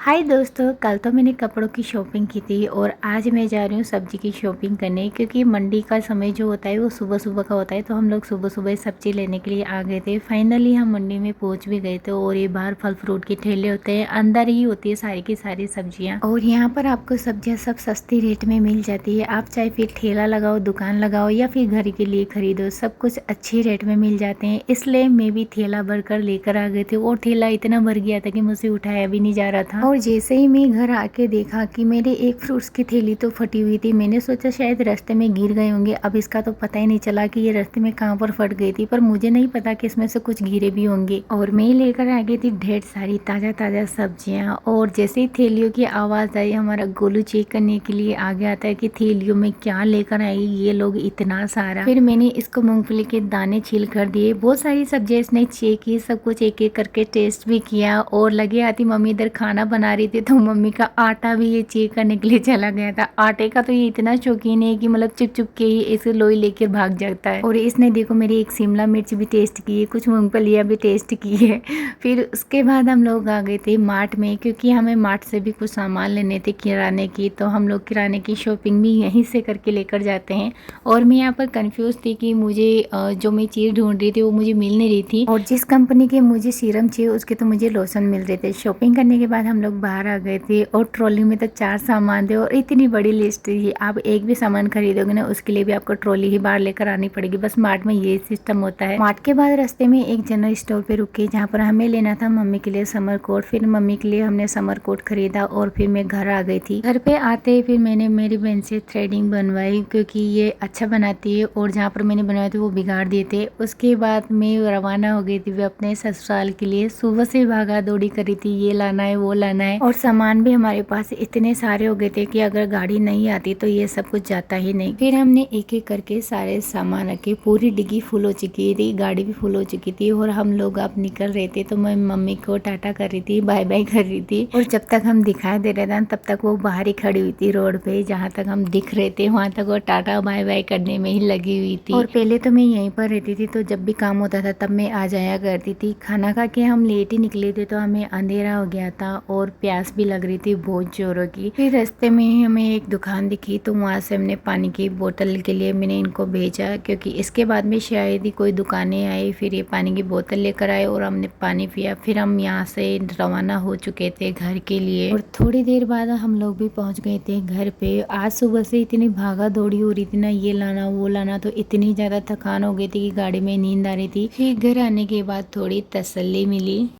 हाय दोस्तों, कल तो मैंने कपड़ों की शॉपिंग की थी और आज मैं जा रही हूँ सब्जी की शॉपिंग करने। क्योंकि मंडी का समय जो होता है वो सुबह सुबह का होता है, तो हम लोग सुबह सुबह सब्जी लेने के लिए आ गए थे। फाइनली हम मंडी में पहुँच भी गए थे और ये बाहर फल फ्रूट के ठेले होते हैं, अंदर ही होती है सारी की सारी सब्जियाँ। और यहाँ पर आपको सब्जियाँ सब सस्ती रेट में मिल जाती है। आप चाहे फिर ठेला लगाओ, दुकान लगाओ या फिर घर के लिए खरीदो, सब कुछ अच्छी रेट में मिल जाते हैं। इसलिए मैं भी ठेला भर कर लेकर आ गए थे और ठेला इतना भर गया था कि मुझसे उठाया भी नहीं जा रहा था। और जैसे ही मैं घर आके देखा कि मेरे एक फ्रूट्स की थैली तो फटी हुई थी। मैंने सोचा शायद रास्ते में गिर गए होंगे। अब इसका तो पता ही नहीं चला कि ये रास्ते में कहाँ पर फट गई थी, पर मुझे नहीं पता कि इसमें से कुछ गिरे भी होंगे। और मैं लेकर आ गई थी ढेर सारी ताजा ताजा सब्जियां। और जैसे ही थैलियों की आवाज आई, हमारा गोलू चेक करने के लिए आगे आता है कि थैलियों में क्या लेकर आई ये लोग इतना सारा। फिर मैंने इसको मूंगफली के दाने छील कर दिए। बहुत सारी सब्जियां इसने चेक की, सब कुछ एक एक करके टेस्ट भी किया। और लगे आती मम्मी इधर खाना बना रही थी तो मम्मी का आटा भी ये चेक करने के लिए चला गया था। आटे का तो ये इतना शौकीन है कि मतलब चुप चुप के ही इसे लोई लेकर भाग जाता है। और इसने देखो मेरी एक शिमला मिर्च भी टेस्ट की है, कुछ मूंगफलियां भी टेस्ट की है। फिर उसके बाद हम लोग आ गए थे मार्ट में, क्योंकि हमें मार्ट से भी कुछ सामान लेने थे किराने की। तो हम लोग किराने की शॉपिंग भी यहीं से करके लेकर जाते हैं। और मैं यहाँ पर कंफ्यूज थी कि मुझे जो मैं चीज़ ढूंढ रही थी वो मुझे मिल नहीं रही थी। और जिस कंपनी के मुझे सीरम चाहिए उसके तो मुझे लोशन मिल रहे थे। शॉपिंग करने के बाद हम लोग बाहर आ गए थे और ट्रॉली में तो 4 सामान थे और इतनी बड़ी लिस्ट थी। आप एक भी सामान खरीदोगे ना उसके लिए भी आपको ट्रॉली ही बाहर लेकर आनी पड़ेगी। बस मार्ट में ये सिस्टम होता है। मार्ट के बाद रास्ते में एक जनरल स्टोर पे रुके जहाँ पर हमें लेना था मम्मी के लिए समर कोट। फिर मम्मी के लिए हमने समर कोट खरीदा और फिर मैं घर आ गई थी। घर पे आते ही फिर मैंने मेरी बहन से थ्रेडिंग बनवाई, क्योंकि ये अच्छा बनाती है और जहाँ पर मैंने बनवाए थे वो बिगाड़ दिए थे। उसके बाद मैं रवाना हो गई थी अपने ससुराल के लिए। सुबह से भागा दौड़ी करी थी, ये लाना है वो लाना है। और सामान भी हमारे पास इतने सारे हो गए थे कि अगर गाड़ी नहीं आती तो ये सब कुछ जाता ही नहीं। फिर हमने एक एक करके सारे सामान रखे। पूरी डिग्गी फुल हो चुकी थी, गाड़ी भी फुल हो चुकी थी और हम लोग अब निकल रहे थे। तो मैं मम्मी को टाटा कर रही थी, बाय बाय कर रही थी। और जब तक हम दिखाई दे रहे थे तब तक वो बाहर ही खड़ी हुई थी रोड पे। जहाँ तक हम दिख रहे थे वहां तक वो टाटा बाय बाय करने में ही लगी हुई थी। और पहले तो मैं यहीं पर रहती थी, तो जब भी काम होता था तब मैं आ जाया करती थी। खाना खा के हम लेट ही निकले थे तो हमें अंधेरा हो गया था और प्यास भी लग रही थी बहुत जोरों की। फिर रास्ते में ही हमें एक दुकान दिखी तो वहाँ से हमने पानी की बोतल के लिए मैंने इनको भेजा, क्योंकि इसके बाद में शायद ही कोई दुकानें आई। फिर ये पानी की बोतल लेकर आए और हमने पानी पिया। फिर हम यहाँ से रवाना हो चुके थे घर के लिए। और थोड़ी देर बाद हम लोग भी पहुँच गए थे घर पे। आज सुबह से इतनी भागा दौड़ी हो रही थी ना, ये लाना वो लाना, तो इतनी ज़्यादा थकान हो गई थी कि गाड़ी में नींद आ रही थी। फिर घर आने के बाद थोड़ी तसल्ली मिली।